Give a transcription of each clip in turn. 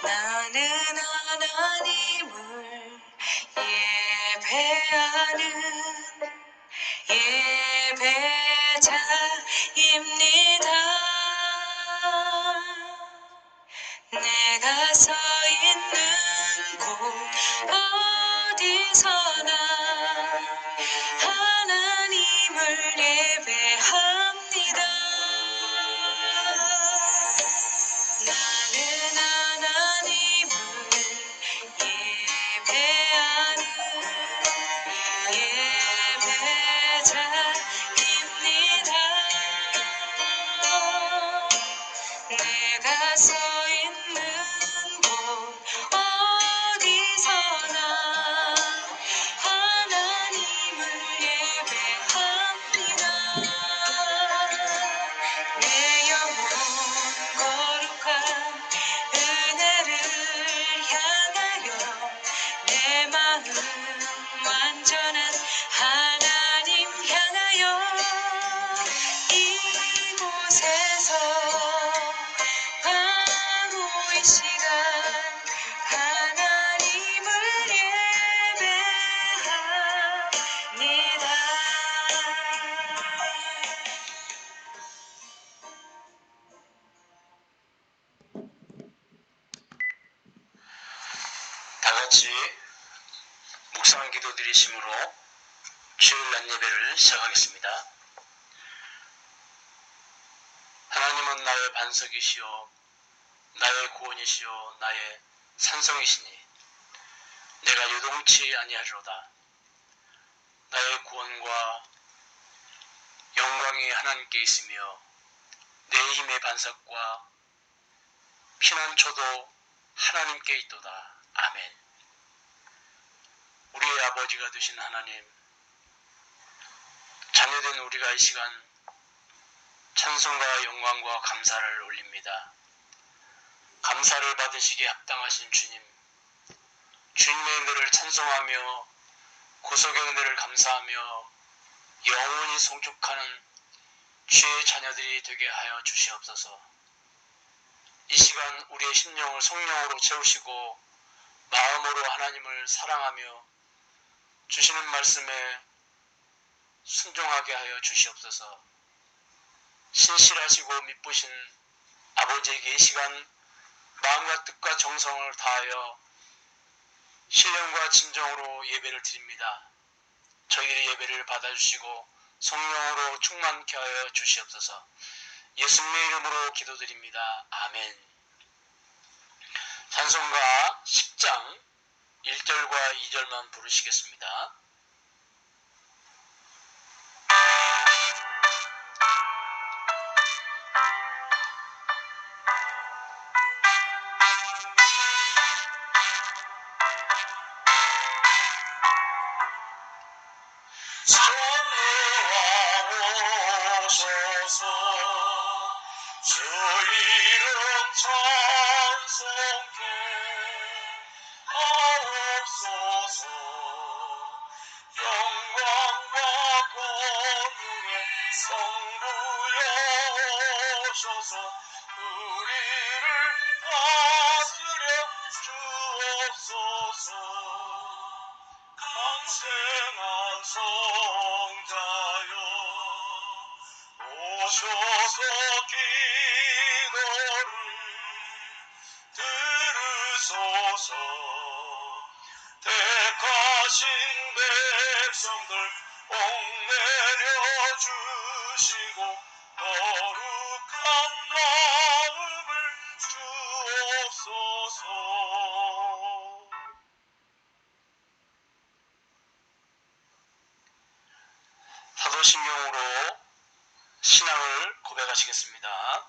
나는 하나님을 예배하는 예배자입니다. 내가 서 있는 곳 어디서나 하나님을 예배합니다. 나는 하나님을 예배하는 예배자입니다. 내가 서 있는 곳 어디서나 하나님을 예배합니다. 내 영혼 거룩한 은혜를 향하여 내 마음 완전한 하나님 향하여 이곳에서 바로 이 시간 하나님을 예배합니다. 다 같이 묵상 기도 드리심으로 주일 낮 예배를 시작하겠습니다. 하나님은 나의 반석이시요 나의 구원이시요 나의 산성이시니 내가 요동치 아니하리로다. 나의 구원과 영광이 하나님께 있으며 내 힘의 반석과 피난처도 하나님께 있도다. 아멘. 우리의 아버지가 되신 하나님, 자녀된 우리가 이 시간 찬송과 영광과 감사를 올립니다. 감사를 받으시기에 합당하신 주님, 주님의 은혜를 찬송하며 구속의 은혜를 감사하며 영원히 송축하는 주의 자녀들이 되게 하여 주시옵소서. 이 시간 우리의 심령을 성령으로 채우시고 마음으로 하나님을 사랑하며 주시는 말씀에 순종하게 하여 주시옵소서. 신실하시고 미쁘신 아버지에게 이 시간 마음과 뜻과 정성을 다하여 신령과 진정으로 예배를 드립니다. 저희들의 예배를 받아주시고 성령으로 충만케 하여 주시옵소서. 예수님의 이름으로 기도드립니다. 아멘. 찬송가 10장 1절과 2절만 부르시겠습니다. 전능하옵소서 주 이름 찬송케 하옵소서. 영광과 권능의 성부여셔서 우리를 다스려 주옵소서. 강생한 성자여 오셔서 기도를 들으소서. 택하신 백성들 옥내려 주시고 거룩한 마음을 주옵소서. 사도신경으로 신앙을 고백하시겠습니다.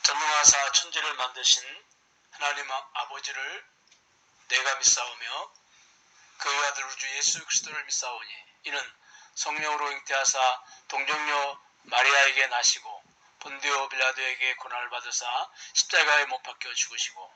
전능하사 천지를 만드신 하나님 아버지를 내가 믿사오며 그의 아들 우주 예수 그리스도를 믿사오니 이는 성령으로 잉태하사 동정녀 마리아에게 나시고 본디오 빌라도에게 고난을 받으사 십자가에 못 박혀 죽으시고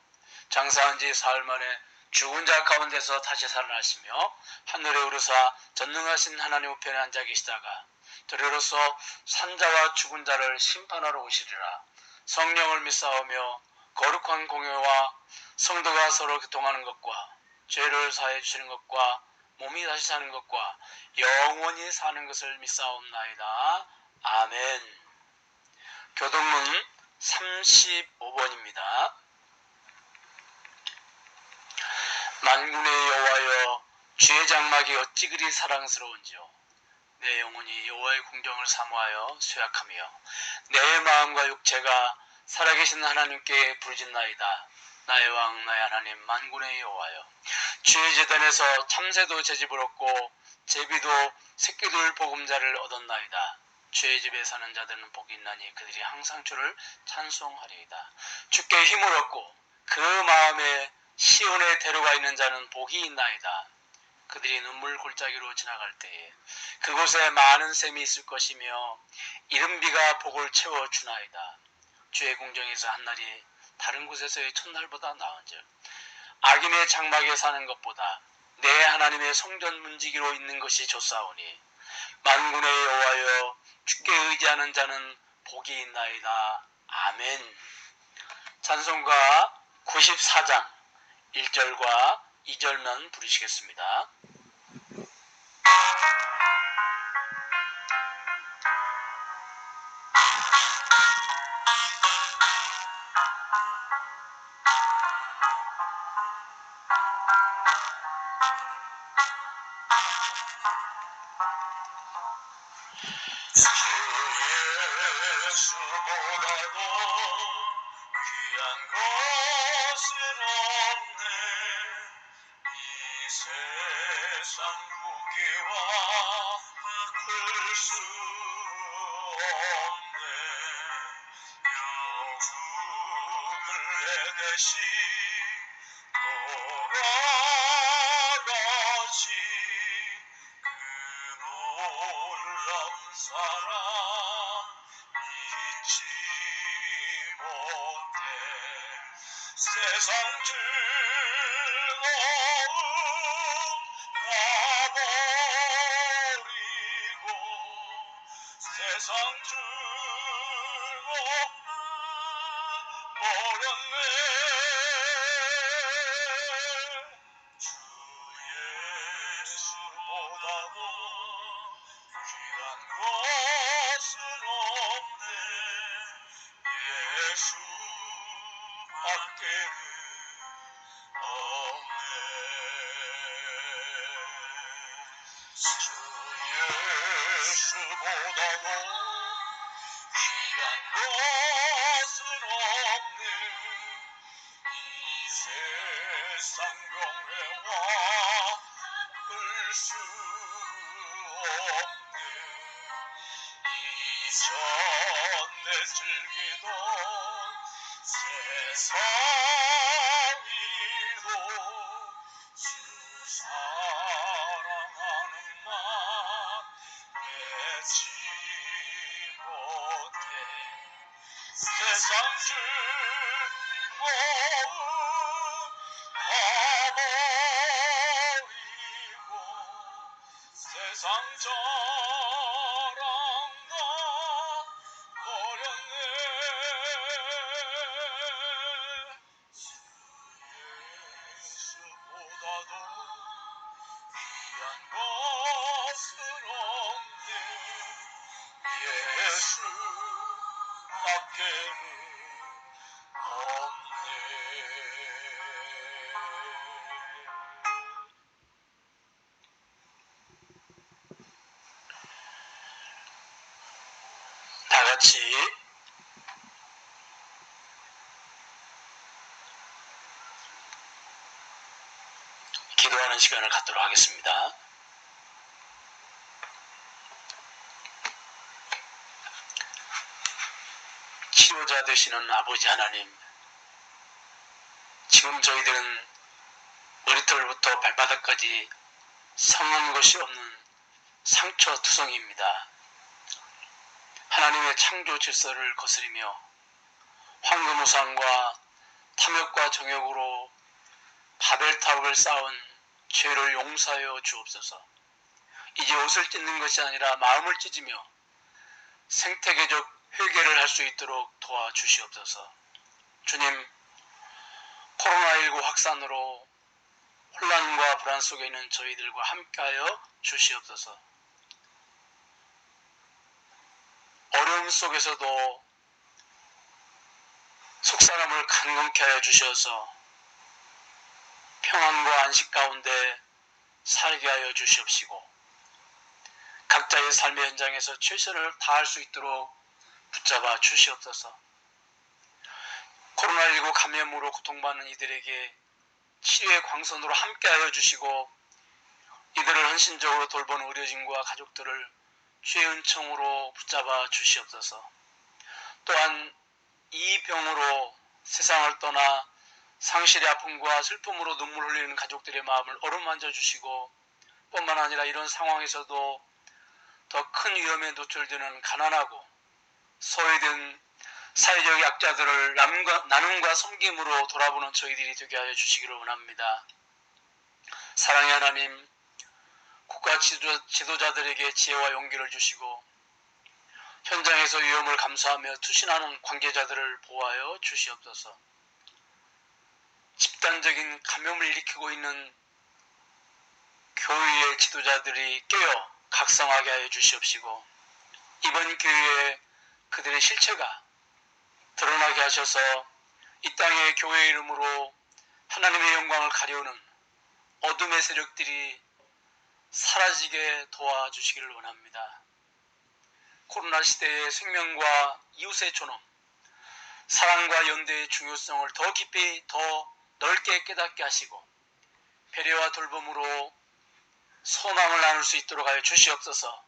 장사한 지 사흘 만에 죽은 자 가운데서 다시 살아나시며 하늘에 오르사 전능하신 하나님 우편에 앉아 계시다가 저리로서 산자와 죽은 자를 심판하러 오시리라. 성령을 믿사오며 거룩한 공예와 성도가 서로 교통하는 것과 죄를 사해 주시는 것과 몸이 다시 사는 것과 영원히 사는 것을 믿사옵나이다. 아멘. 교동문 35번입니다. 만군의 여호와여, 주의 장막이 어찌 그리 사랑스러운지요. 내 영혼이 여호와의 궁정을 사모하여 쇠약하며 내 마음과 육체가 살아계신 하나님께 부르짖나이다. 나의 왕 나의 하나님 만군의 여호와여, 주의 제단에서 참새도 제집을 얻고 제비도 새끼들 보금자를 얻었나이다. 주의 집에 사는 자들은 복이 있나니 그들이 항상 주를 찬송하리이다. 주께 힘을 얻고 그 마음에 시온에 데려가 있는 자는 복이 있나이다. 그들이 눈물 골짜기로 지나갈 때에 그곳에 많은 샘이 있을 것이며 이른 비가 복을 채워주나이다. 주의 궁정에서 한날이 다른 곳에서의 첫날보다 나은즉 악인의 장막에 사는 것보다 내 하나님의 성전 문지기로 있는 것이 좋사오니 만군의 여호와여, 주께 의지하는 자는 복이 있나이다. 아멘. 찬송가 94장 1절과 2절만 부르시겠습니다. 예수보다도 귀한 것은 없네. 이 세상 무기와 바꿀 수 없네. 죽을 내 대신 돌아가시 그 놀라운 사랑 잊지 못해. 세상 즐거움 가버리고 세상 즐거움 버렸네. 주 예수보다도 귀한 것은 없네. 예수 밖에는 없네. 주 예수보다도 귀한 것은 없네. 이 세상 경외와 바꿀 수 없네. 이전에 즐기던 세상이도 주 사랑하는 맘 내지 못해. 세상 즐거움 가버리고 세상 자랑 다 버렸네. 주 예수보다도 귀한 것은 없네. 예수 밖에는 없네. 다 같이 기도하는 시간을 갖도록 하겠습니다. 치료자 되시는 아버지 하나님, 지금 저희들은 머리털부터 발바닥까지 상한 것이 없는 상처투성이입니다. 하나님의 창조 질서를 거스리며 황금우상과 탐욕과 정욕으로 바벨탑을 쌓은 죄를 용서하여 주옵소서. 이제 옷을 찢는 것이 아니라 마음을 찢으며 생태계적 회개를 할 수 있도록 도와주시옵소서. 주님, 코로나19 확산으로 혼란과 불안 속에 있는 저희들과 함께하여 주시옵소서. 어려움 속에서도 속사람을 강건케 하여 주셔서 평안과 안식 가운데 살게 하여 주시옵시고, 각자의 삶의 현장에서 최선을 다할 수 있도록 붙잡아 주시옵소서. 코로나19 감염으로 고통받는 이들에게 치료의 광선으로 함께하여 주시고, 이들을 헌신적으로 돌보는 의료진과 가족들을 주의 은총으로 붙잡아 주시옵소서. 또한 이 병으로 세상을 떠나 상실의 아픔과 슬픔으로 눈물 흘리는 가족들의 마음을 어루만져 주시고, 뿐만 아니라 이런 상황에서도 더 큰 위험에 노출되는 가난하고 소외된 사회적 약자들을 나눔과 섬김으로 돌아보는 저희들이 되게 하여 주시기를 원합니다. 사랑의 하나님, 국가 지도자들에게 지혜와 용기를 주시고 현장에서 위험을 감수하며 투신하는 관계자들을 보호하여 주시옵소서. 집단적인 감염을 일으키고 있는 교회의 지도자들이 깨어 각성하게 하여 주시옵시고, 이번 기회에 그들의 실체가 드러나게 하셔서 이 땅의 교회의 이름으로 하나님의 영광을 가려우는 어둠의 세력들이 사라지게 도와주시기를 원합니다. 코로나 시대의 생명과 이웃의 존엄, 사랑과 연대의 중요성을 더 깊이 더 넓게 깨닫게 하시고 배려와 돌봄으로 소망을 나눌 수 있도록 하여 주시옵소서.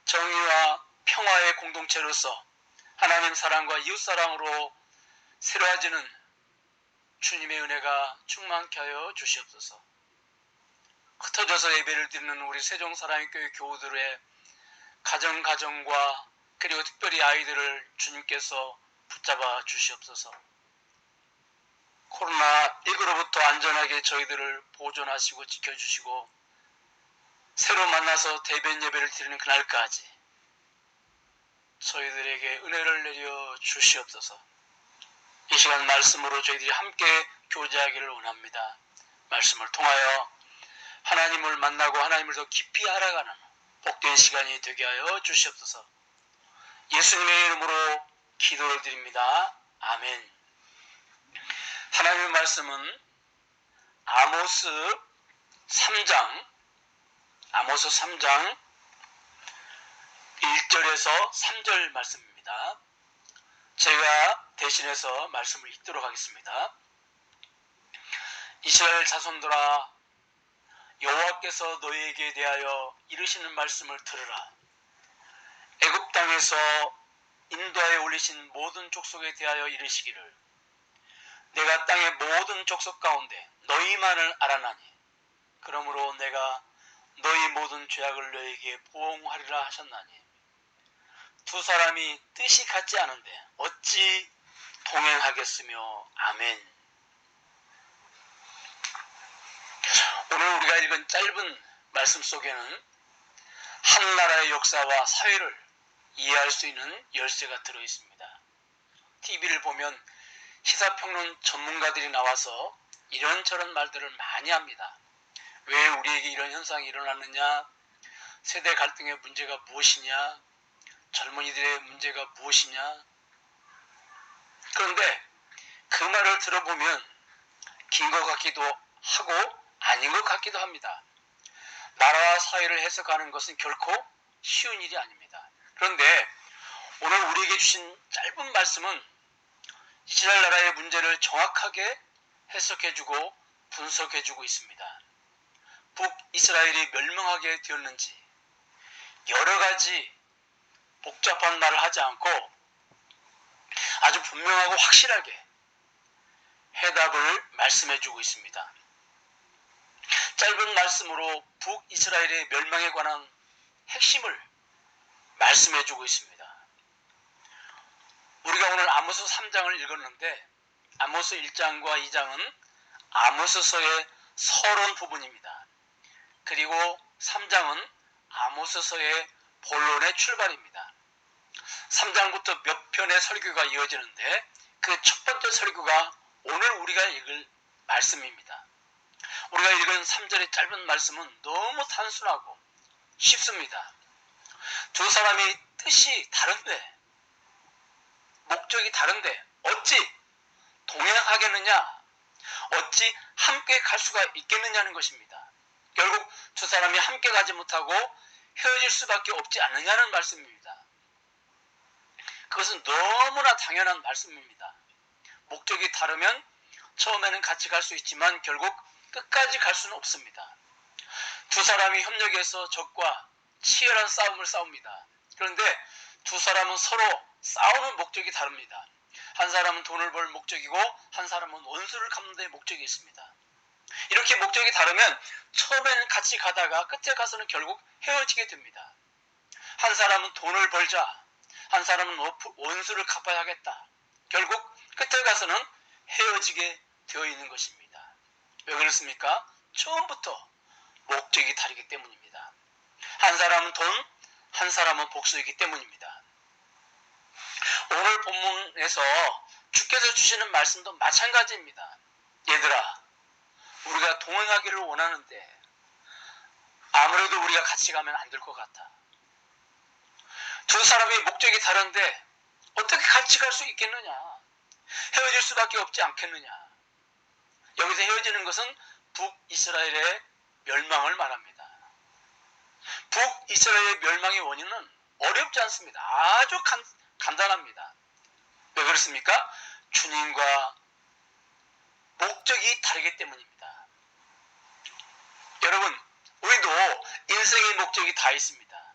정의와 평화의 공동체로서 하나님 사랑과 이웃 사랑으로 새로워지는 주님의 은혜가 충만케 하여 주시옵소서. 흩어져서 예배를 드리는 우리 세종사랑의교회 교우들의 가정과 그리고 특별히 아이들을 주님께서 붙잡아 주시옵소서. 코로나19로부터 안전하게 저희들을 보존하시고 지켜주시고 새로 만나서 대변 예배를 드리는 그날까지 저희들에게 은혜를 내려 주시옵소서. 이 시간 말씀으로 저희들이 함께 교제하기를 원합니다. 말씀을 통하여 하나님을 만나고 하나님을 더 깊이 알아가는 복된 시간이 되게 하여 주시옵소서. 예수님의 이름으로 기도를 드립니다. 아멘. 하나님의 말씀은 아모스 3장 1절에서 3절 말씀입니다. 제가 대신해서 말씀을 읽도록 하겠습니다. 이스라엘 자손들아, 여호와께서 너희에게 대하여 이르시는 말씀을 들으라. 애굽 땅에서 인도하여 올리신 모든 족속에 대하여 이르시기를, 내가 땅의 모든 족속 가운데 너희만을 알아나니 그러므로 내가 너희 모든 죄악을 너희에게 보응하리라 하셨나니, 두 사람이 뜻이 같지 않은데 어찌 동행하겠으며. 아멘. 오늘 우리가 읽은 짧은 말씀 속에는 한 나라의 역사와 사회를 이해할 수 있는 열쇠가 들어있습니다. TV를 보면 시사평론 전문가들이 나와서 이런저런 말들을 많이 합니다. 왜 우리에게 이런 현상이 일어났느냐, 세대 갈등의 문제가 무엇이냐, 젊은이들의 문제가 무엇이냐. 그런데 그 말을 들어보면 긴 것 같기도 하고 아닌 것 같기도 합니다. 나라와 사회를 해석하는 것은 결코 쉬운 일이 아닙니다. 그런데 오늘 우리에게 주신 짧은 말씀은 이스라엘 나라의 문제를 정확하게 해석해주고 분석해주고 있습니다. 북이스라엘이 멸망하게 되었는지 여러 가지 복잡한 말을 하지 않고 아주 분명하고 확실하게 해답을 말씀해주고 있습니다. 짧은 말씀으로 북이스라엘의 멸망에 관한 핵심을 말씀해주고 있습니다. 우리가 오늘 아모스 3장을 읽었는데 아모스 1장과 2장은 아모스서의 서론 부분입니다. 그리고 3장은 아모스서의 본론의 출발입니다. 3장부터 몇 편의 설교가 이어지는데 그 첫 번째 설교가 오늘 우리가 읽을 말씀입니다. 우리가 읽은 3절의 짧은 말씀은 너무 단순하고 쉽습니다. 두 사람이 뜻이 다른데, 목적이 다른데 어찌 동행하겠느냐, 어찌 함께 갈 수가 있겠느냐는 것입니다. 결국 두 사람이 함께 가지 못하고 헤어질 수밖에 없지 않느냐는 말씀입니다. 그것은 너무나 당연한 말씀입니다. 목적이 다르면 처음에는 같이 갈 수 있지만 결국 끝까지 갈 수는 없습니다. 두 사람이 협력해서 적과 치열한 싸움을 싸웁니다. 그런데 두 사람은 서로 싸우는 목적이 다릅니다. 한 사람은 돈을 벌 목적이고 한 사람은 원수를 갚는 데 목적이 있습니다. 이렇게 목적이 다르면 처음에는 같이 가다가 끝에 가서는 결국 헤어지게 됩니다. 한 사람은 돈을 벌자, 한 사람은 원수를 갚아야 하겠다. 결국 끝에 가서는 헤어지게 되어 있는 것입니다. 왜 그렇습니까? 처음부터 목적이 다르기 때문입니다. 한 사람은 돈, 한 사람은 복수이기 때문입니다. 오늘 본문에서 주께서 주시는 말씀도 마찬가지입니다. 얘들아, 우리가 동행하기를 원하는데 아무래도 우리가 같이 가면 안 될 것 같아. 두 사람의 목적이 다른데 어떻게 같이 갈 수 있겠느냐? 헤어질 수밖에 없지 않겠느냐? 여기서 헤어지는 것은 북이스라엘의 멸망을 말합니다. 북이스라엘의 멸망의 원인은 어렵지 않습니다. 아주 간단합니다. 왜 그렇습니까? 주님과 목적이 다르기 때문입니다. 여러분, 우리도 인생의 목적이 다 있습니다.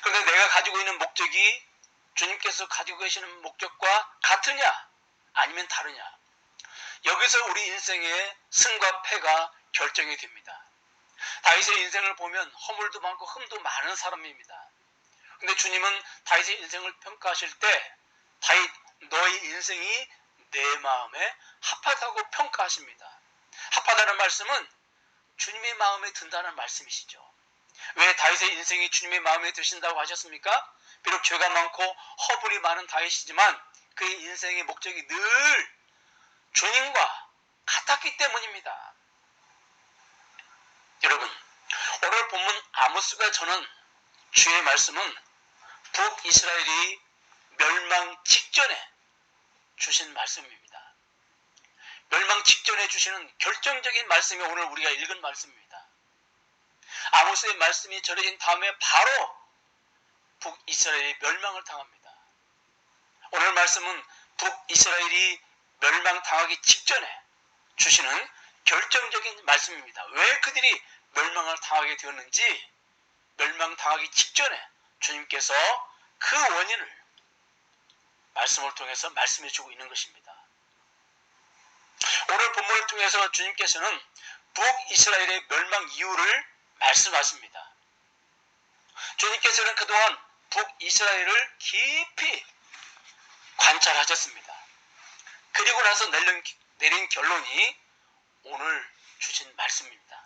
그런데 내가 가지고 있는 목적이 주님께서 가지고 계시는 목적과 같으냐 아니면 다르냐, 여기서 우리 인생의 승과 패가 결정이 됩니다. 다윗의 인생을 보면 허물도 많고 흠도 많은 사람입니다. 근데 주님은 다윗의 인생을 평가하실 때 다윗, 너의 인생이 내 마음에 합하다고 평가하십니다. 합하다는 말씀은 주님의 마음에 든다는 말씀이시죠. 왜 다윗의 인생이 주님의 마음에 드신다고 하셨습니까? 비록 죄가 많고 허물이 많은 다윗이지만 그의 인생의 목적이 늘 주님과 같았기 때문입니다. 여러분, 오늘 본문 아모스가 전한 주의 말씀은 북이스라엘이 멸망 직전에 주신 말씀입니다. 멸망 직전에 주시는 결정적인 말씀이 오늘 우리가 읽은 말씀입니다. 아모스의 말씀이 전해진 다음에 바로 북이스라엘이 멸망을 당합니다. 오늘 말씀은 북이스라엘이 멸망당하기 직전에 주시는 결정적인 말씀입니다. 왜 그들이 멸망을 당하게 되었는지, 멸망당하기 직전에 주님께서 그 원인을 말씀을 통해서 말씀해 주고 있는 것입니다. 오늘 본문을 통해서 주님께서는 북이스라엘의 멸망 이유를 말씀하십니다. 주님께서는 그동안 북이스라엘을 깊이 관찰하셨습니다. 그리고 나서 내린 결론이 오늘 주신 말씀입니다.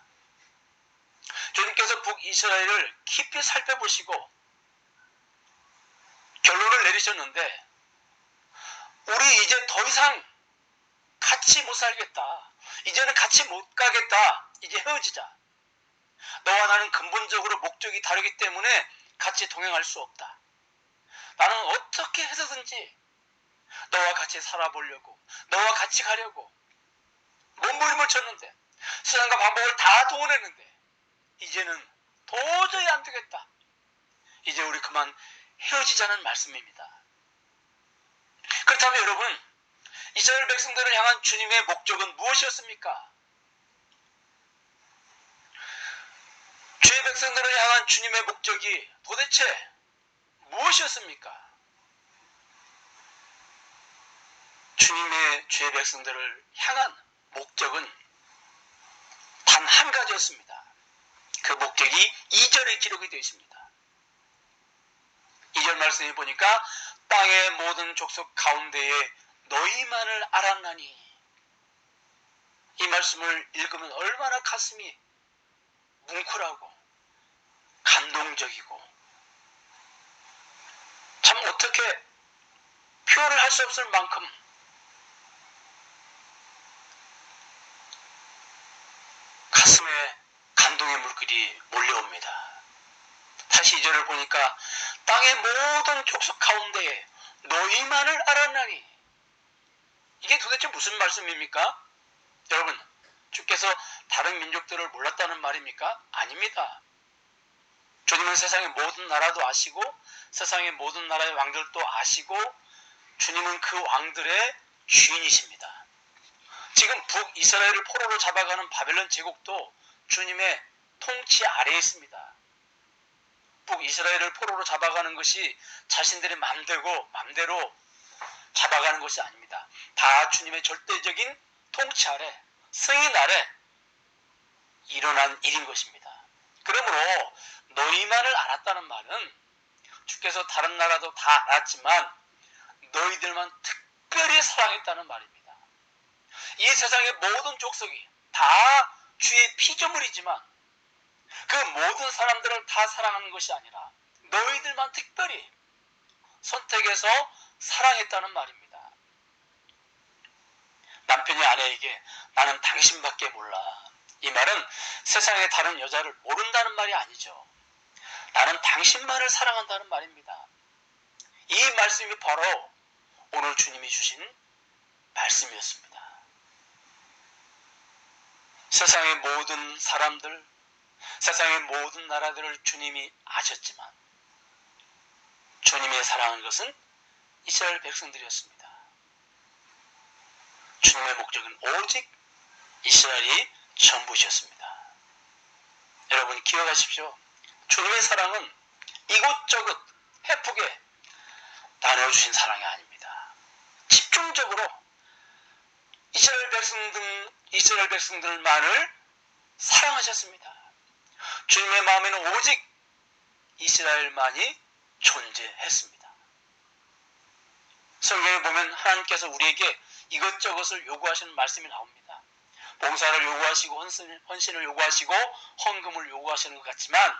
주님께서 북이스라엘을 깊이 살펴보시고 결론을 내리셨는데, 우리 이제 더 이상 같이 못 살겠다. 이제는 같이 못 가겠다. 이제 헤어지자. 너와 나는 근본적으로 목적이 다르기 때문에 같이 동행할 수 없다. 나는 어떻게 해서든지 너와 같이 살아보려고, 너와 같이 가려고 몸부림을 쳤는데, 수단과 방법을 다 동원했는데 이제는 도저히 안 되겠다. 이제 우리 그만 헤어지자는 말씀입니다. 그렇다면 여러분, 이스라엘 백성들을 향한 주님의 목적은 무엇이었습니까? 주의 백성들을 향한 주님의 목적이 도대체 무엇이었습니까? 주님의 주의 백성들을 향한 목적은 단 한 가지였습니다. 그 목적이 2절에 기록이 되어 있습니다. 2절 말씀에 보니까 땅의 모든 족속 가운데에 너희만을 알았나니, 이 말씀을 읽으면 얼마나 가슴이 뭉클하고 감동적이고, 참 어떻게 표현을 할 수 없을 만큼 감동의 물길이 몰려옵니다. 다시 2절을 보니까 땅의 모든 족속 가운데에 너희만을 알았나니, 이게 도대체 무슨 말씀입니까? 여러분, 주께서 다른 민족들을 몰랐다는 말입니까? 아닙니다. 주님은 세상의 모든 나라도 아시고 세상의 모든 나라의 왕들도 아시고 주님은 그 왕들의 주인이십니다. 지금 북이스라엘을 포로로 잡아가는 바벨론 제국도 주님의 통치 아래에 있습니다. 북이스라엘을 포로로 잡아가는 것이 자신들의 맘대로 잡아가는 것이 아닙니다. 다 주님의 절대적인 통치 아래, 승인 아래 일어난 일인 것입니다. 그러므로 너희만을 알았다는 말은 주께서 다른 나라도 다 알았지만 너희들만 특별히 사랑했다는 말입니다. 이 세상의 모든 족속이 다 주의 피조물이지만 그 모든 사람들을 다 사랑하는 것이 아니라 너희들만 특별히 선택해서 사랑했다는 말입니다. 남편이 아내에게 나는 당신밖에 몰라, 이 말은 세상의 다른 여자를 모른다는 말이 아니죠. 나는 당신만을 사랑한다는 말입니다. 이 말씀이 바로 오늘 주님이 주신 말씀이었습니다. 세상의 모든 사람들, 세상의 모든 나라들을 주님이 아셨지만 주님의 사랑한 것은 이스라엘 백성들이었습니다. 주님의 목적은 오직 이스라엘이 전부셨습니다. 여러분 기억하십시오. 주님의 사랑은 이곳저곳 해프게 나눠주신 사랑이 아닙니다. 집중적으로 이스라엘 백성들만을 사랑하셨습니다. 주님의 마음에는 오직 이스라엘만이 존재했습니다. 성경에 보면 하나님께서 우리에게 이것저것을 요구하시는 말씀이 나옵니다. 봉사를 요구하시고 헌신을 요구하시고 헌금을 요구하시는 것 같지만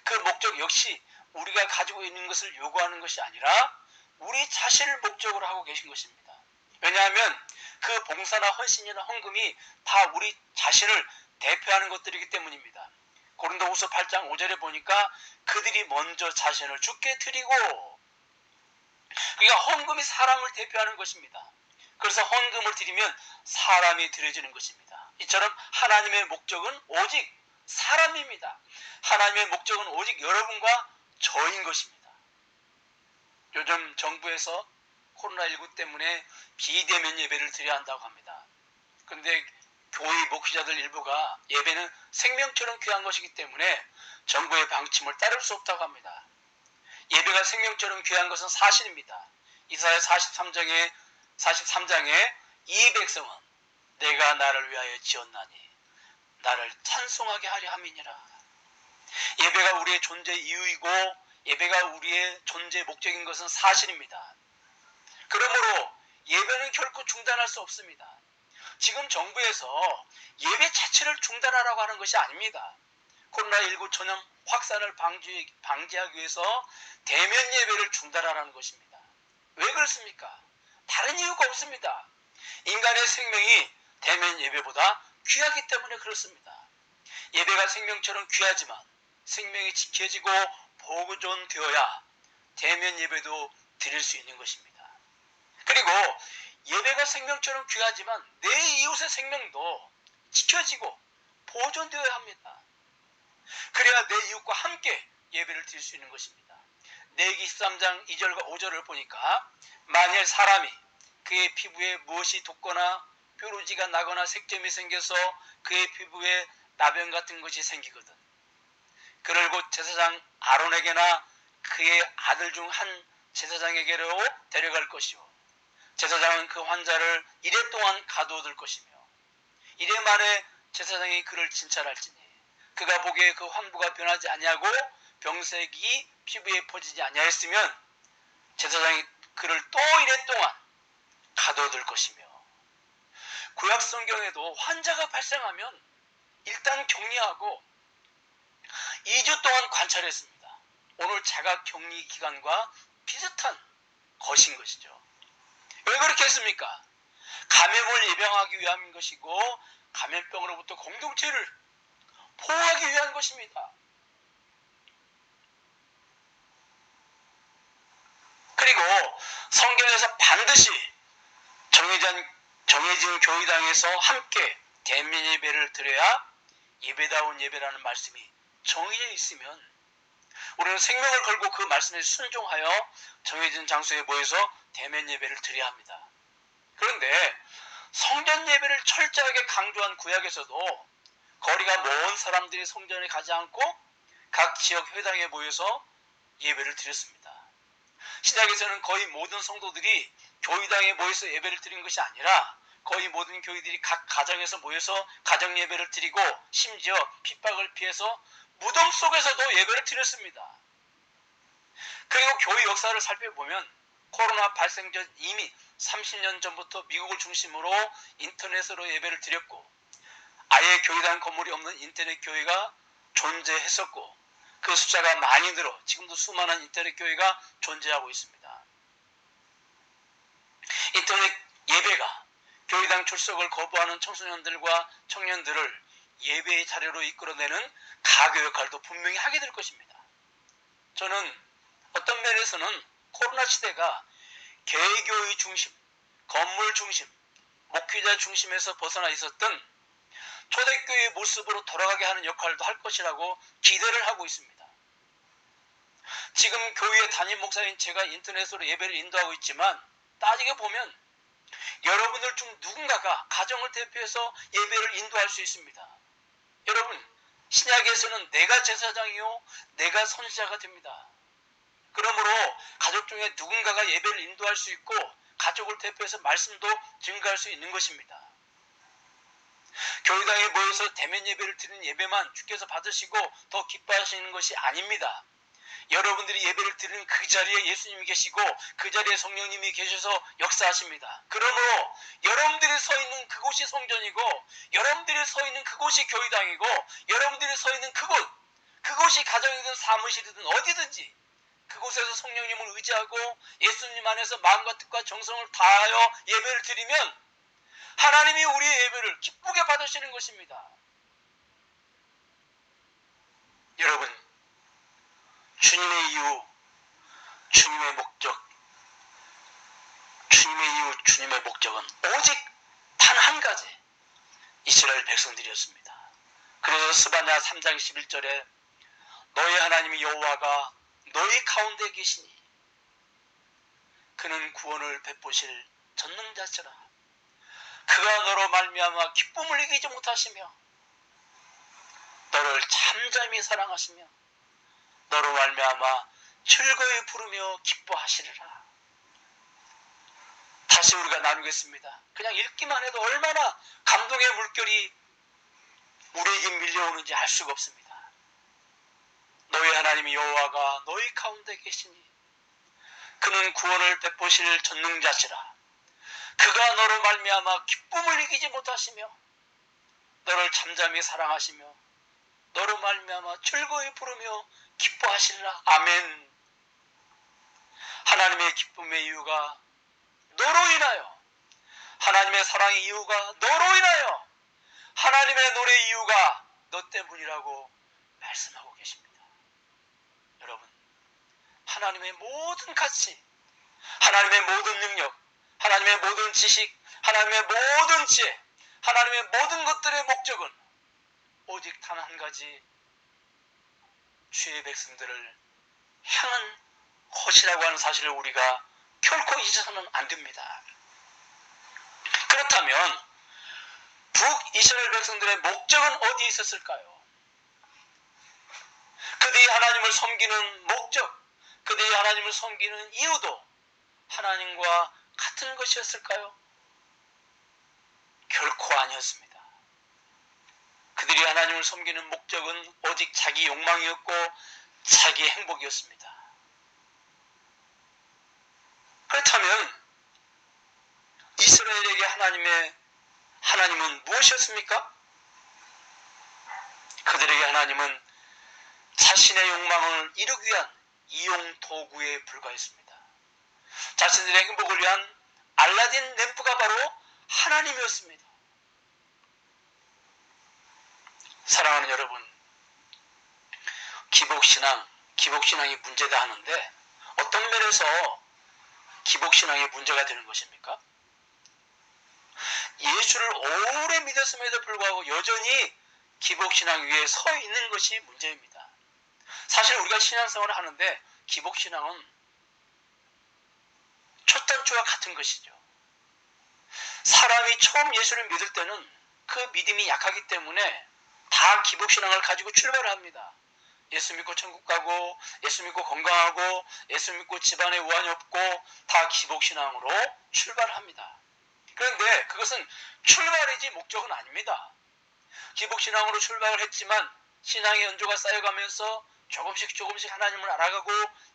그 목적 역시 우리가 가지고 있는 것을 요구하는 것이 아니라 우리 자신을 목적으로 하고 계신 것입니다. 왜냐하면 그 봉사나 헌신이나 헌금이 다 우리 자신을 대표하는 것들이기 때문입니다. 고린도후서 8장 5절에 보니까 그들이 먼저 자신을 주께 드리고, 그러니까 헌금이 사람을 대표하는 것입니다. 그래서 헌금을 드리면 사람이 드려지는 것입니다. 이처럼 하나님의 목적은 오직 사람입니다. 하나님의 목적은 오직 여러분과 저인 것입니다. 요즘 정부에서 코로나19 때문에 비대면 예배를 드려야 한다고 합니다. 그런데 교회 목회자들 일부가 예배는 생명처럼 귀한 것이기 때문에 정부의 방침을 따를 수 없다고 합니다. 예배가 생명처럼 귀한 것은 사실입니다. 이사야 43장에 이 백성은 내가 나를 위하여 지었나니 나를 찬송하게 하려 함이니라. 예배가 우리의 존재 이유이고 예배가 우리의 존재 목적인 것은 사실입니다. 그러므로 예배는 결코 중단할 수 없습니다. 지금 정부에서 예배 자체를 중단하라고 하는 것이 아닙니다. 코로나19 전염 확산을 방지하기 위해서 대면 예배를 중단하라는 것입니다. 왜 그렇습니까? 다른 이유가 없습니다. 인간의 생명이 대면 예배보다 귀하기 때문에 그렇습니다. 예배가 생명처럼 귀하지만 생명이 지켜지고 보존되어야 대면 예배도 드릴 수 있는 것입니다. 그리고 예배가 생명처럼 귀하지만 내 이웃의 생명도 지켜지고 보존되어야 합니다. 그래야 내 이웃과 함께 예배를 드릴 수 있는 것입니다. 레위기 13장 2절과 5절을 보니까 만일 사람이 그의 피부에 무엇이 돋거나 뾰루지가 나거나 색점이 생겨서 그의 피부에 나병 같은 것이 생기거든 그를 곧 제사장 아론에게나 그의 아들 중 한 제사장에게로 데려갈 것이요 제사장은 그 환자를 이래 동안 가두어둘 것이며 이래 만에 제사장이 그를 진찰할지니 그가 보기에 그 환부가 변하지 아니하고 병색이 피부에 퍼지지 아니하였으면 제사장이 그를 또 이래 동안 가둬둘 것이며 구약 성경에도 환자가 발생하면 일단 격리하고 2주 동안 관찰했습니다. 오늘 자가 격리 기간과 비슷한 것인 것이죠. 왜 그렇게 했습니까? 감염을 예방하기 위함인 것이고 감염병으로부터 공동체를 보호하기 위한 것입니다. 그리고 성경에서 반드시 정해진 교회당에서 함께 대면 예배를 드려야 예배다운 예배라는 말씀이 정해져 있으면 우리는 생명을 걸고 그 말씀에 순종하여 정해진 장소에 모여서 대면 예배를 드려야 합니다. 그런데 성전 예배를 철저하게 강조한 구약에서도 거리가 먼 사람들이 성전에 가지 않고 각 지역 회당에 모여서 예배를 드렸습니다. 신약에서는 거의 모든 성도들이 교회당에 모여서 예배를 드린 것이 아니라 거의 모든 교회들이 각 가정에서 모여서 가정 예배를 드리고 심지어 핍박을 피해서 무덤 속에서도 예배를 드렸습니다. 그리고 교회 역사를 살펴보면 코로나 발생 전 이미 30년 전부터 미국을 중심으로 인터넷으로 예배를 드렸고 아예 교회당 건물이 없는 인터넷 교회가 존재했었고 그 숫자가 많이 늘어 지금도 수많은 인터넷 교회가 존재하고 있습니다. 인터넷 예배가 교회당 출석을 거부하는 청소년들과 청년들을 예배의 자리로 이끌어내는 가교 역할도 분명히 하게 될 것입니다. 저는 어떤 면에서는 코로나 시대가 개교의 중심, 건물 중심, 목회자 중심에서 벗어나 있었던 초대교회의 모습으로 돌아가게 하는 역할도 할 것이라고 기대를 하고 있습니다. 지금 교회 담임 목사인 제가 인터넷으로 예배를 인도하고 있지만 따지게 보면 여러분들 중 누군가가 가정을 대표해서 예배를 인도할 수 있습니다. 여러분, 신약에서는 내가 제사장이요 내가 선지자가 됩니다. 그러므로 가족 중에 누군가가 예배를 인도할 수 있고 가족을 대표해서 말씀도 증거할 수 있는 것입니다. 교회당에 모여서 대면 예배를 드리는 예배만 주께서 받으시고 더 기뻐하시는 것이 아닙니다. 여러분들이 예배를 드리는 그 자리에 예수님이 계시고 그 자리에 성령님이 계셔서 역사하십니다. 그러므로 여러분들이 서 있는 그곳이 성전이고 여러분들이 서 있는 그곳이 교회당이고 여러분들이 서 있는 그곳이 가정이든 사무실이든 어디든지 그곳에서 성령님을 의지하고 예수님 안에서 마음과 뜻과 정성을 다하여 예배를 드리면 하나님이 우리의 예배를 기쁘게 받으시는 것입니다. 여러분, 주님의 이유, 주님의 목적, 주님의 이유, 주님의 목적은 오직 단 한 가지, 이스라엘 백성들이었습니다. 그래서 스바냐 3장 11절에 너희 하나님 여호와가 너희 가운데 계시니 그는 구원을 베푸실 전능자시라. 그가 너로 말미암아 기쁨을 이기지 못하시며 너를 잠잠히 사랑하시며 너로 말미암아 즐거이 부르며 기뻐하시리라. 다시 우리가 나누겠습니다. 그냥 읽기만 해도 얼마나 감동의 물결이 우리에게 밀려오는지 알 수가 없습니다. 너희 하나님 여호와가 너희 가운데 계시니 그는 구원을 베푸실 전능자시라. 그가 너로 말미암아 기쁨을 이기지 못하시며 너를 잠잠히 사랑하시며 너로 말미암아 즐거이 부르며 기뻐하시리라. 아멘. 하나님의 기쁨의 이유가 너로 인하여, 하나님의 사랑의 이유가 너로 인하여, 하나님의 노래의 이유가 너 때문이라고 말씀하고 계십니다. 여러분, 하나님의 모든 가치, 하나님의 모든 능력, 하나님의 모든 지식, 하나님의 모든 지혜, 하나님의 모든 것들의 목적은 오직 단 한 가지, 주의 백성들을 향한 것이라고 하는 사실을 우리가 결코 잊어서는 안 됩니다. 그렇다면 북이스라엘 백성들의 목적은 어디에 있었을까요? 그들이 하나님을 섬기는 목적, 그들이 하나님을 섬기는 이유도 하나님과 같은 것이었을까요? 결코 아니었습니다. 그들이 하나님을 섬기는 목적은 오직 자기 욕망이었고 자기 행복이었습니다. 그렇다면 이스라엘에게 하나님은 무엇이었습니까? 그들에게 하나님은 자신의 욕망을 이루기 위한 이용 도구에 불과했습니다. 자신들의 행복을 위한 알라딘 램프가 바로 하나님이었습니다. 사랑하는 여러분, 기복신앙이 문제다 하는데 어떤 면에서 기복신앙이 문제가 되는 것입니까? 예수를 오래 믿었음에도 불구하고 여전히 기복신앙 위에 서 있는 것이 문제입니다. 사실 우리가 신앙생활을 하는데 기복신앙은 첫 단추와 같은 것이죠. 사람이 처음 예수를 믿을 때는 그 믿음이 약하기 때문에 다 기복신앙을 가지고 출발을 합니다. 예수 믿고 천국 가고, 예수 믿고 건강하고, 예수 믿고 집안에 우환이 없고, 다 기복신앙으로 출발합니다. 그런데 그것은 출발이지 목적은 아닙니다. 기복신앙으로 출발을 했지만 신앙의 연조가 쌓여가면서 조금씩 하나님을 알아가고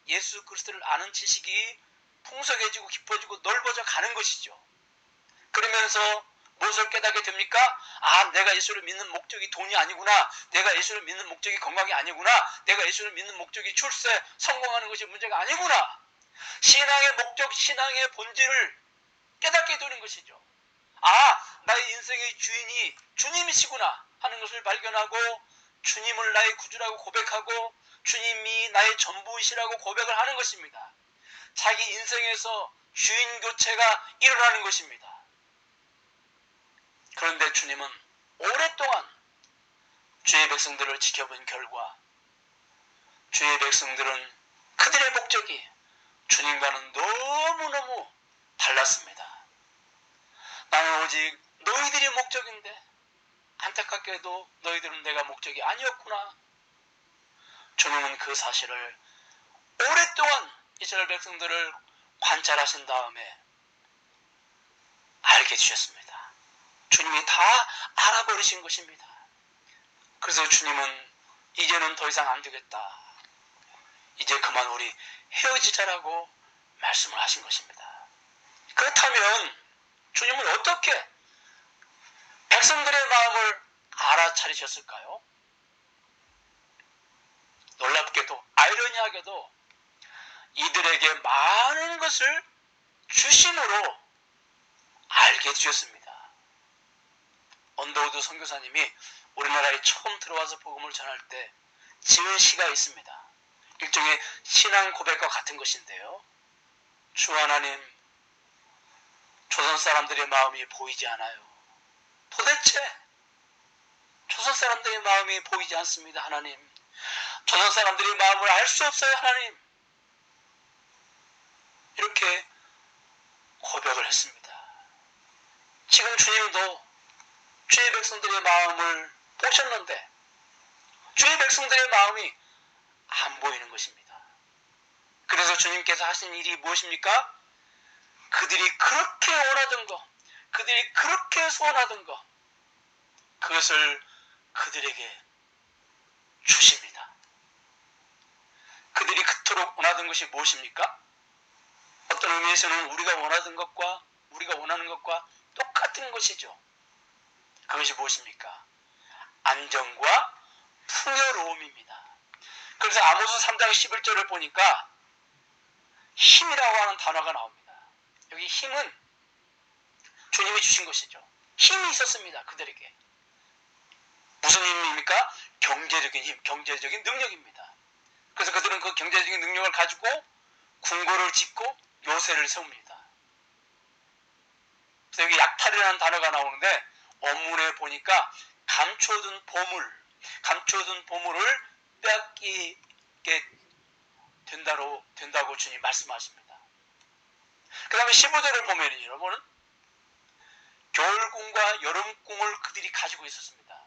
예수 그리스도를 아는 지식이 풍성해지고 깊어지고 넓어져 가는 것이죠. 그러면서 무엇을 깨닫게 됩니까? 아, 내가 예수를 믿는 목적이 돈이 아니구나. 내가 예수를 믿는 목적이 건강이 아니구나. 내가 예수를 믿는 목적이 출세, 성공하는 것이 문제가 아니구나. 신앙의 목적, 신앙의 본질을 깨닫게 되는 것이죠. 아, 나의 인생의 주인이 주님이시구나 하는 것을 발견하고 주님을 나의 구주라고 고백하고 주님이 나의 전부이시라고 고백을 하는 것입니다. 자기 인생에서 주인 교체가 일어나는 것입니다. 그런데 주님은 오랫동안 주의 백성들을 지켜본 결과 주의 백성들은 그들의 목적이 주님과는 너무너무 달랐습니다. 나는 오직 너희들이 목적인데 안타깝게도 너희들은 내가 목적이 아니었구나. 주님은 그 사실을 오랫동안 이스라엘 백성들을 관찰하신 다음에 알게 주셨습니다. 주님이 다 알아버리신 것입니다. 그래서 주님은 이제는 더 이상 안 되겠다. 이제 그만 우리 헤어지자라고 말씀을 하신 것입니다. 그렇다면 주님은 어떻게 백성들의 마음을 알아차리셨을까요? 놀랍게도 아이러니하게도 이들에게 많은 것을 주심으로 알게 주셨습니다. 언더우드 선교사님이 우리나라에 처음 들어와서 복음을 전할 때 지은 시가 있습니다. 일종의 신앙 고백과 같은 것인데요. 주 하나님, 조선 사람들의 마음이 보이지 않아요. 도대체 조선 사람들의 마음이 보이지 않습니다. 하나님, 조선 사람들의 마음을 알 수 없어요. 하나님, 이렇게 고백을 했습니다. 지금 주님도 주의 백성들의 마음을 보셨는데 주의 백성들의 마음이 안 보이는 것입니다. 그래서 주님께서 하신 일이 무엇입니까? 그들이 그렇게 원하던 것, 그들이 그렇게 소원하던 것, 그것을 그들에게 주십니다. 그들이 그토록 원하던 것이 무엇입니까? 어떤 의미에서는 우리가 원하던 것과 우리가 원하는 것과 똑같은 것이죠. 그것이 무엇입니까? 안정과 풍요로움입니다. 그래서 아모스 3장 11절을 보니까 힘이라고 하는 단어가 나옵니다. 여기 힘은 주님이 주신 것이죠. 힘이 있었습니다. 그들에게. 무슨 힘입니까? 경제적인 힘, 경제적인 능력입니다. 그래서 그들은 그 경제적인 능력을 가지고 궁궐을 짓고 요새를 세웁니다. 그래서 여기 약탈이라는 단어가 나오는데 원문에 보니까 감춰둔 보물을 빼앗기게 된다고 주님 말씀하십니다. 그 다음에 15절을 보면 여러분은 겨울궁과 여름궁을 그들이 가지고 있었습니다.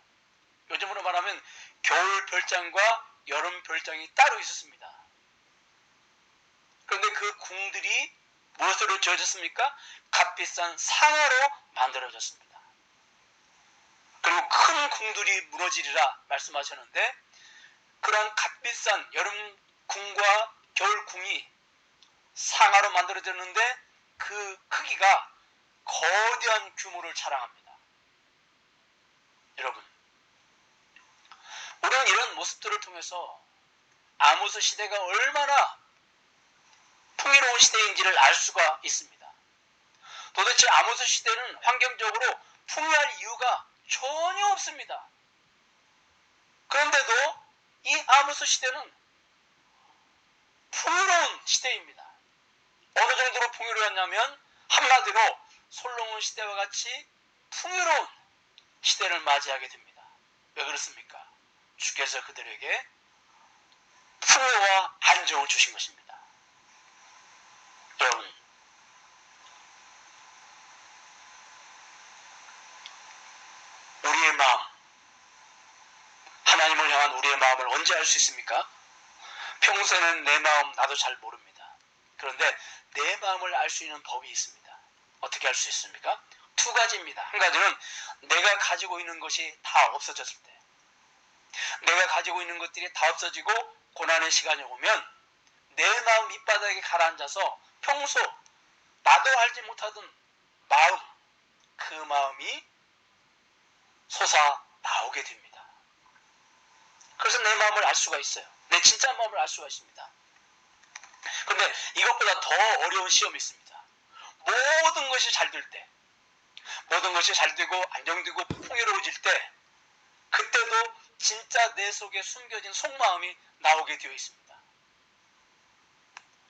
요즘으로 말하면 겨울 별장과 여름 별장이 따로 있었습니다. 그런데 그 궁들이 무엇으로 지어졌습니까? 값비싼 상아로 만들어졌습니다. 그리고 큰 궁들이 무너지리라 말씀하셨는데 그런 값비싼 여름 궁과 겨울 궁이 상아로 만들어졌는데 그 크기가 거대한 규모를 자랑합니다. 여러분, 우리는 이런 모습들을 통해서 아모스 시대가 얼마나 풍요로운 시대인지를 알 수가 있습니다. 도대체 아모스 시대는 환경적으로 풍요할 이유가 전혀 없습니다. 그런데도 이 아모스 시대는 풍요로운 시대입니다. 어느 정도로 풍요로웠냐면 한마디로 솔로몬 시대와 같이 풍요로운 시대를 맞이하게 됩니다. 왜 그렇습니까? 주께서 그들에게 풍요와 안정을 주신 것입니다. 여러분, 우리의 마음, 하나님을 향한 우리의 마음을 언제 알 수 있습니까? 평소에는 내 마음 나도 잘 모릅니다. 그런데 내 마음을 알 수 있는 법이 있습니다. 어떻게 알 수 있습니까? 두 가지입니다. 한 가지는 내가 가지고 있는 것이 다 없어졌을 때, 내가 가지고 있는 것들이 다 없어지고 고난의 시간이 오면 내 마음 밑바닥에 가라앉아서 평소 나도 알지 못하던 마음, 그 마음이 솟아 나오게 됩니다. 그래서 내 마음을 알 수가 있어요. 내 진짜 마음을 알 수가 있습니다. 그런데 이것보다 더 어려운 시험이 있습니다. 모든 것이 잘 될 때, 모든 것이 잘 되고 안정되고 풍요로워질 때, 그때도 진짜 내 속에 숨겨진 속마음이 나오게 되어 있습니다.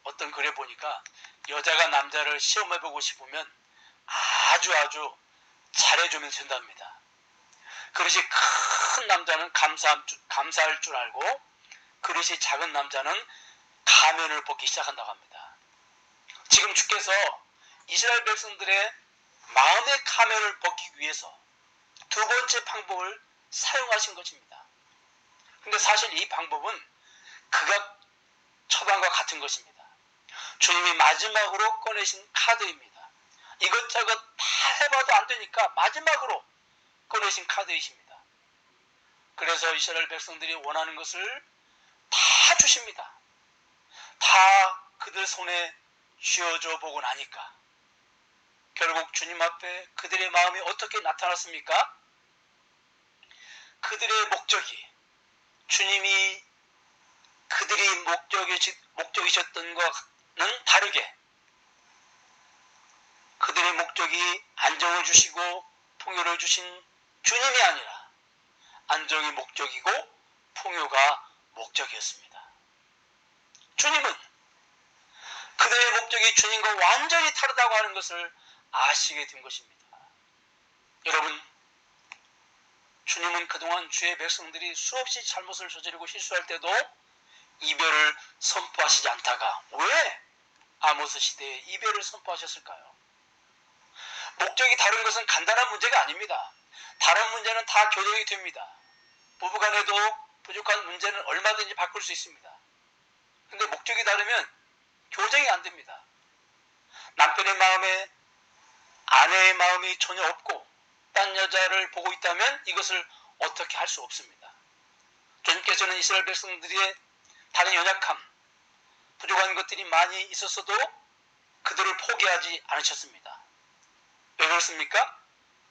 어떤 글에 보니까 여자가 남자를 시험해보고 싶으면 아주 잘해주면 된답니다. 그릇이 큰 남자는 감사할 줄 알고 그릇이 작은 남자는 가면을 벗기 시작한다고 합니다. 지금 주께서 이스라엘 백성들의 마음의 가면을 벗기 위해서 두 번째 방법을 사용하신 것입니다. 근데 사실 이 방법은 극악 처방과 같은 것입니다. 주님이 마지막으로 꺼내신 카드입니다. 이것저것 다 해봐도 안 되니까 마지막으로 꺼내신 카드이십니다. 그래서 이스라엘 백성들이 원하는 것을 다 주십니다. 다 그들 손에 쥐어줘 보고 나니까 결국 주님 앞에 그들의 마음이 어떻게 나타났습니까? 그들의 목적이 주님이 그들이 목적이셨던 것과는 다르게 그들의 목적이 안정을 주시고 풍요를 주신 주님이 아니라 안정이 목적이고 풍요가 목적이었습니다. 주님은 그들의 목적이 주님과 완전히 다르다고 하는 것을 아시게 된 것입니다. 여러분, 주님은 그동안 주의 백성들이 수없이 잘못을 저지르고 실수할 때도 이별을 선포하시지 않다가 왜 아모스 시대에 이별을 선포하셨을까요? 목적이 다른 것은 간단한 문제가 아닙니다. 다른 문제는 다 교정이 됩니다. 부부간에도 부족한 문제는 얼마든지 바꿀 수 있습니다. 근데 목적이 다르면 교정이 안 됩니다. 남편의 마음에 아내의 마음이 전혀 없고 딴 여자를 보고 있다면 이것을 어떻게 할 수 없습니다. 주님께서는 이스라엘 백성들의 다른 연약함, 부족한 것들이 많이 있었어도 그들을 포기하지 않으셨습니다. 왜 그렇습니까?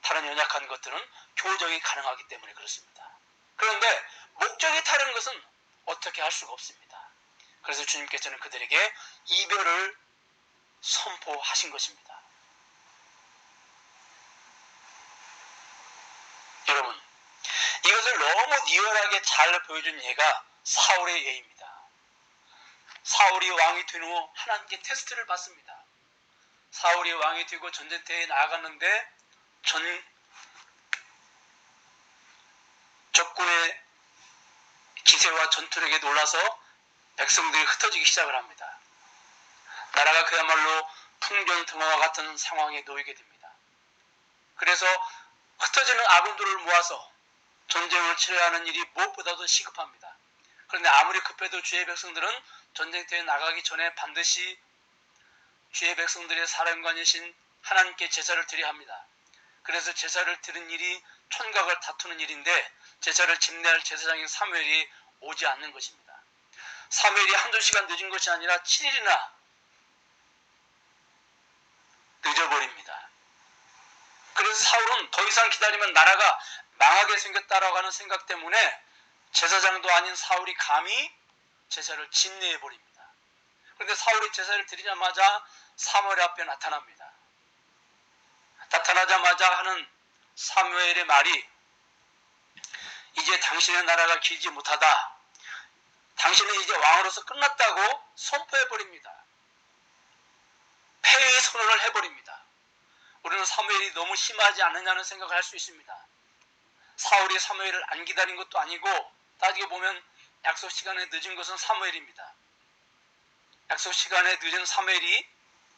다른 연약한 것들은 교정이 가능하기 때문에 그렇습니다. 그런데 목적이 다른 것은 어떻게 할 수가 없습니다. 그래서 주님께서는 그들에게 이별을 선포하신 것입니다. 여러분, 이것을 너무 리얼하게 잘 보여준 예가 사울의 예입니다. 사울이 왕이 된 후 하나님께 테스트를 받습니다. 사울이 왕이 되고 전쟁터에 나아갔는데 적군의 기세와 전투력에 놀라서 백성들이 흩어지기 시작을 합니다. 나라가 그야말로 풍전등화와 같은 상황에 놓이게 됩니다. 그래서 흩어지는 아군들을 모아서 전쟁을 치러야 하는 일이 무엇보다도 시급합니다. 그런데 아무리 급해도 주의 백성들은 전쟁터에 나가기 전에 반드시 주의 백성들의 사령관이신 하나님께 제사를 드려야 합니다. 그래서 제사를 드린 일이 촌각을 다투는 일인데 제사를 집례할 제사장인 사무엘이 오지 않는 것입니다. 사무엘이 한두 시간 늦은 것이 아니라 7일이나 늦어버립니다. 그래서 사울은 더 이상 기다리면 나라가 망하게 생겼다라고 하는 생각 때문에 제사장도 아닌 사울이 감히 제사를 집례해버립니다. 그런데 사울이 제사를 드리자마자 사무엘 앞에 나타납니다. 나타나자마자 하는 사무엘의 말이 이제 당신의 나라가 길지 못하다. 당신은 이제 왕으로서 끝났다고 선포해버립니다. 폐위 선언을 해버립니다. 우리는 사무엘이 너무 심하지 않느냐는 생각을 할 수 있습니다. 사울이 사무엘을 안 기다린 것도 아니고 따지고 보면 약속 시간에 늦은 것은 사무엘입니다. 약속 시간에 늦은 사무엘이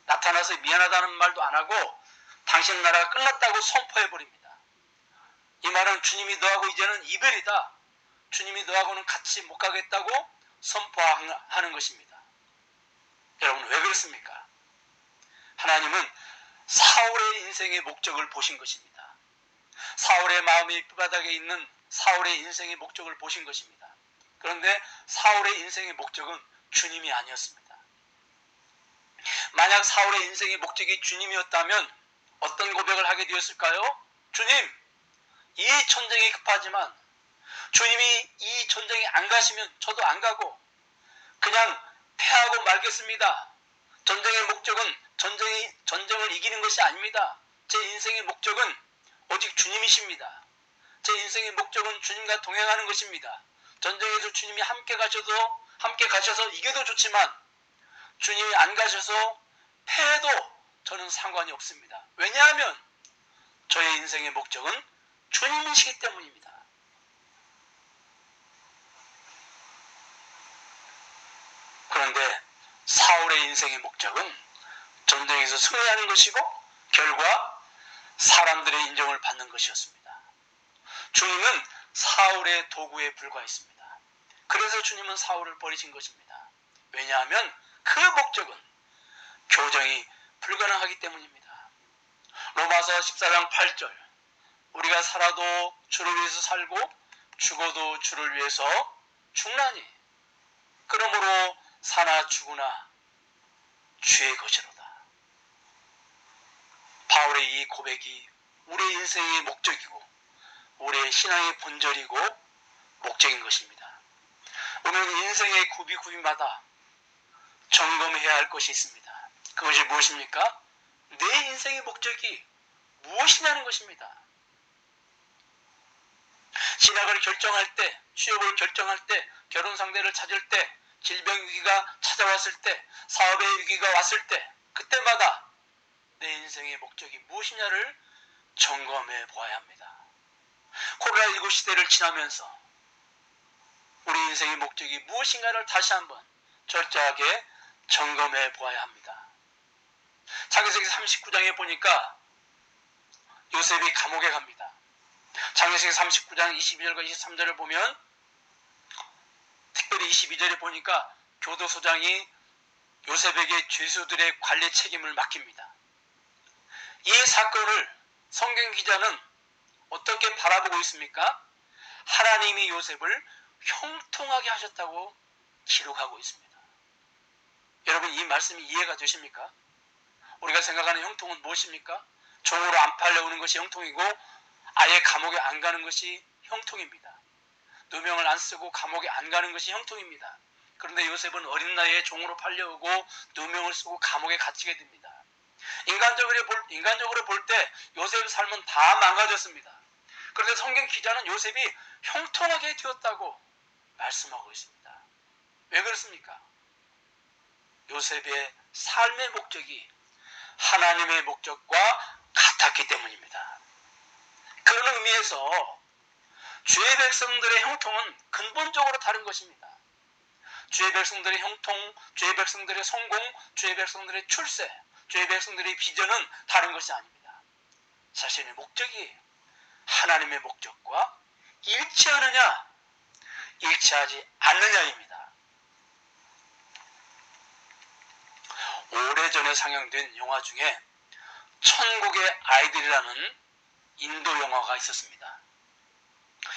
나타나서 미안하다는 말도 안 하고 당신 나라가 끝났다고 선포해버립니다. 이 말은 주님이 너하고 이제는 이별이다. 주님이 너하고는 같이 못 가겠다고 선포하는 것입니다. 여러분 왜 그렇습니까? 하나님은 사울의 인생의 목적을 보신 것입니다. 사울의 마음이 뼈바닥에 있는 사울의 인생의 목적을 보신 것입니다. 그런데 사울의 인생의 목적은 주님이 아니었습니다. 만약 사울의 인생의 목적이 주님이었다면 어떤 고백을 하게 되었을까요? 주님, 이 전쟁이 급하지만 주님이 이 전쟁에 안 가시면 저도 안 가고 그냥 패하고 말겠습니다. 전쟁의 목적은 전쟁을 이기는 것이 아닙니다. 제 인생의 목적은 오직 주님이십니다. 제 인생의 목적은 주님과 동행하는 것입니다. 전쟁에서 주님이 함께 가셔서 이겨도 좋지만 주님이 안 가셔서 패해도 저는 상관이 없습니다. 왜냐하면 저의 인생의 목적은 주님이시기 때문입니다. 그런데 사울의 인생의 목적은 전쟁에서 승리하는 것이고 결과 사람들의 인정을 받는 것이었습니다. 주님은 사울의 도구에 불과했습니다. 그래서 주님은 사울을 버리신 것입니다. 왜냐하면 그 목적은 교정이 불가능하기 때문입니다. 로마서 14장 8절 우리가 살아도 주를 위해서 살고 죽어도 주를 위해서 죽나니 그러므로 사나 죽으나 주의 것이로다. 바울의 이 고백이 우리의 인생의 목적이고 우리의 신앙의 본절이고 목적인 것입니다. 우리는 인생의 구비마다 점검해야 할 것이 있습니다. 그것이 무엇입니까? 내 인생의 목적이 무엇이냐는 것입니다. 신학을 결정할 때, 취업을 결정할 때, 결혼 상대를 찾을 때, 질병 위기가 찾아왔을 때, 사업의 위기가 왔을 때, 그때마다 내 인생의 목적이 무엇이냐를 점검해 보아야 합니다. 코로나19 시대를 지나면서 우리 인생의 목적이 무엇인가를 다시 한번 철저하게 점검해 보아야 합니다. 창세기 39장에 보니까 요셉이 감옥에 갑니다. 창세기 39장 22절과 23절을 보면 특별히 22절에 보니까 교도소장이 요셉에게 죄수들의 관리 책임을 맡깁니다. 이 사건을 성경 기자는 어떻게 바라보고 있습니까? 하나님이 요셉을 형통하게 하셨다고 기록하고 있습니다. 여러분 이 말씀이 이해가 되십니까? 우리가 생각하는 형통은 무엇입니까? 종으로 안 팔려오는 것이 형통이고 아예 감옥에 안 가는 것이 형통입니다. 누명을 안 쓰고 감옥에 안 가는 것이 형통입니다. 그런데 요셉은 어린 나이에 종으로 팔려오고 누명을 쓰고 감옥에 갇히게 됩니다. 인간적으로 볼 때 요셉의 삶은 다 망가졌습니다. 그런데 성경 기자는 요셉이 형통하게 되었다고 말씀하고 있습니다. 왜 그렇습니까? 요셉의 삶의 목적이 하나님의 목적과 같았기 때문입니다. 그런 의미에서 주의 백성들의 형통은 근본적으로 다른 것입니다. 주의 백성들의 형통, 주의 백성들의 성공, 주의 백성들의 출세, 주의 백성들의 비전은 다른 것이 아닙니다. 자신의 목적이 하나님의 목적과 일치하느냐, 일치하지 않느냐입니다. 오래전에 상영된 영화 중에 천국의 아이들이라는 인도 영화가 있었습니다.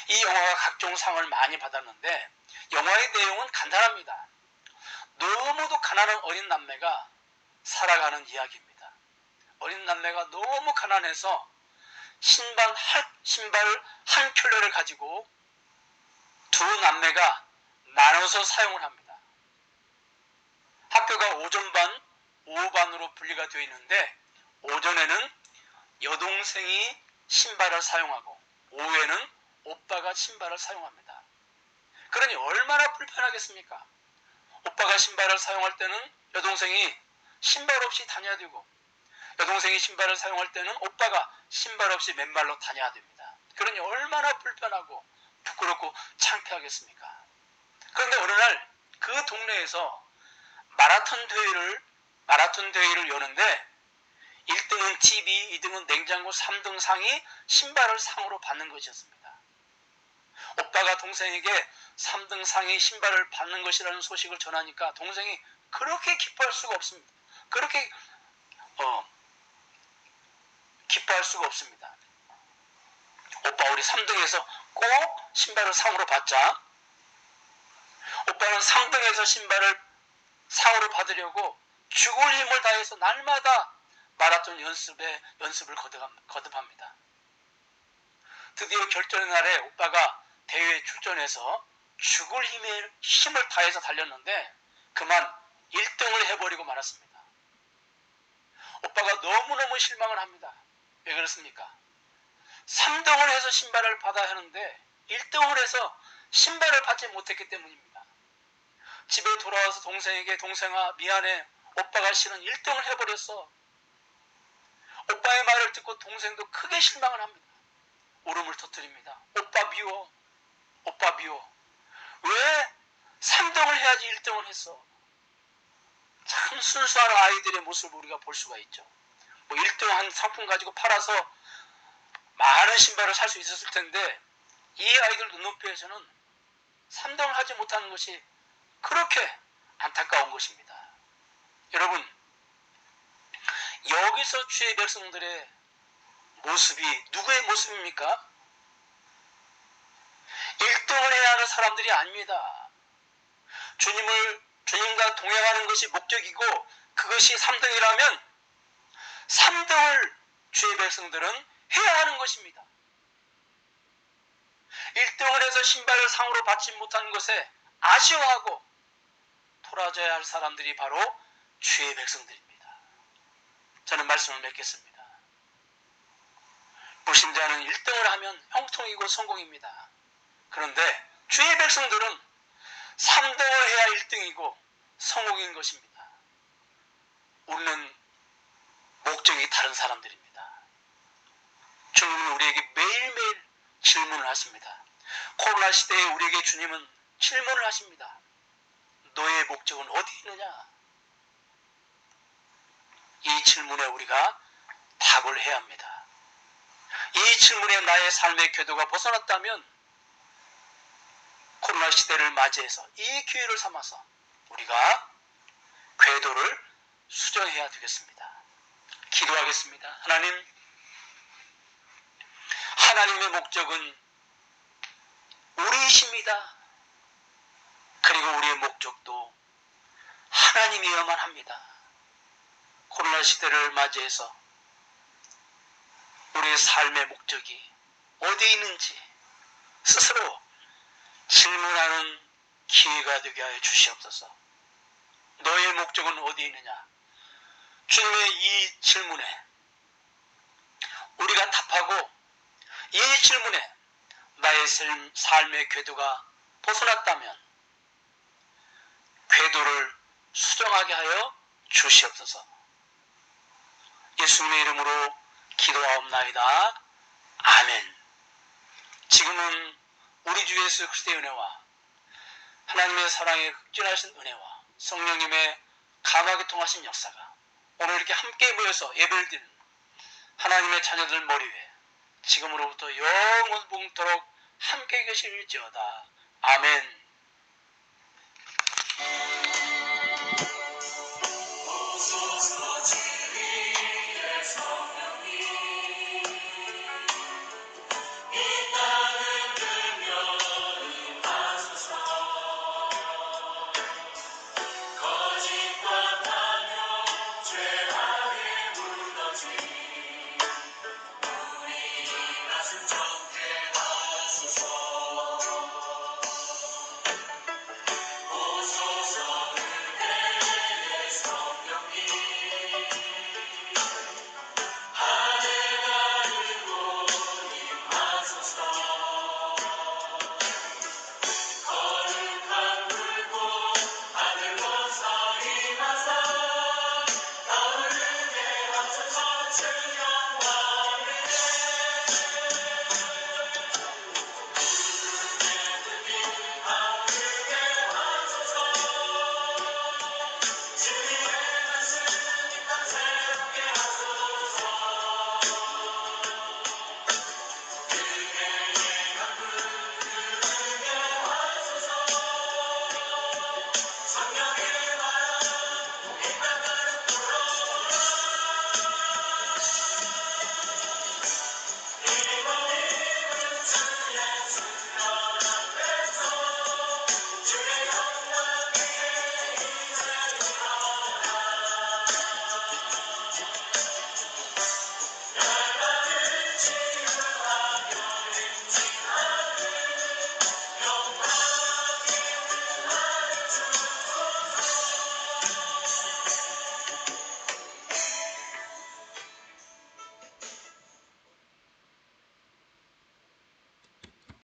이 영화가 각종 상을 많이 받았는데 영화의 내용은 간단합니다. 너무도 가난한 어린 남매가 살아가는 이야기입니다. 어린 남매가 너무 가난해서 신발 한 켤레를 가지고 두 남매가 나눠서 사용을 합니다. 학교가 오전 반, 오후 반으로 분리가 되어 있는데 오전에는 여동생이 신발을 사용하고 오후에는 오빠가 신발을 사용합니다. 그러니 얼마나 불편하겠습니까? 오빠가 신발을 사용할 때는 여동생이 신발 없이 다녀야 되고, 여동생이 신발을 사용할 때는 오빠가 신발 없이 맨발로 다녀야 됩니다. 그러니 얼마나 불편하고 부끄럽고 창피하겠습니까? 그런데 어느 날 그 동네에서 마라톤 대회를 여는데 1등은 TV, 2등은 냉장고, 3등 상이 신발을 상으로 받는 것이었습니다. 오빠가 동생에게 3등 상이 신발을 받는 것이라는 소식을 전하니까 동생이 그렇게 기뻐할 수가 없습니다. 그렇게 기뻐할 수가 없습니다. 오빠 우리 3등에서 꼭 신발을 상으로 받자. 오빠는 3등에서 신발을 상으로 받으려고 죽을 힘을 다해서 날마다 마라톤 연습을 거듭합니다. 드디어 결전의 날에 오빠가 대회에 출전해서 죽을 힘을 다해서 달렸는데 그만 1등을 해버리고 말았습니다. 오빠가 너무너무 실망을 합니다. 왜 그렇습니까? 3등을 해서 신발을 받아야 하는데 1등을 해서 신발을 받지 못했기 때문입니다. 집에 돌아와서 동생에게 동생아 미안해, 오빠가 실은 1등을 해버렸어. 오빠의 말을 듣고 동생도 크게 실망을 합니다. 울음을 터뜨립니다. 오빠 미워. 오빠 미워. 왜 3등을 해야지 1등을 했어? 참 순수한 아이들의 모습을 우리가 볼 수가 있죠. 1등 한 상품 가지고 팔아서 많은 신발을 살 수 있었을 텐데 이 아이들 눈높이에서는 3등을 하지 못하는 것이 그렇게 안타까운 것입니다. 여러분, 여기서 주의 백성들의 모습이 누구의 모습입니까? 1등을 해야 하는 사람들이 아닙니다. 주님과 동행하는 것이 목적이고 그것이 3등이라면 3등을 주의 백성들은 해야 하는 것입니다. 1등을 해서 신발을 상으로 받지 못한 것에 아쉬워하고 돌아져야 할 사람들이 바로 주의 백성들입니다. 저는 말씀을 맺겠습니다. 불신자는 1등을 하면 형통이고 성공입니다. 그런데 주의 백성들은 3등을 해야 1등이고 성공인 것입니다. 우리는 목적이 다른 사람들입니다. 주님은 우리에게 매일매일 질문을 하십니다. 코로나 시대에 우리에게 주님은 질문을 하십니다. 너의 목적은 어디 있느냐? 이 질문에 우리가 답을 해야 합니다. 이 질문에 나의 삶의 궤도가 벗어났다면 코로나 시대를 맞이해서 이 기회를 삼아서 우리가 궤도를 수정해야 되겠습니다. 기도하겠습니다. 하나님의 목적은 우리이십니다. 그리고 우리의 목적도 하나님이어야만 합니다. 코로나 시대를 맞이해서 우리의 삶의 목적이 어디에 있는지 스스로 질문하는 기회가 되게 하여 주시옵소서. 너의 목적은 어디에 있느냐? 주님의 이 질문에 우리가 답하고 이 질문에 나의 삶의 궤도가 벗어났다면 궤도를 수정하게 하여 주시옵소서. 예수님의 이름으로 기도하옵나이다. 아멘. 지금은 우리 주 예수 그리스도의 은혜와 하나님의 사랑의 극진하신 은혜와 성령님의 감화게 통하신 역사가 오늘 이렇게 함께 모여서 예배를 드리는 하나님의 자녀들 머리 위에 지금으로부터 영원토록 함께 계실지어다. 아멘.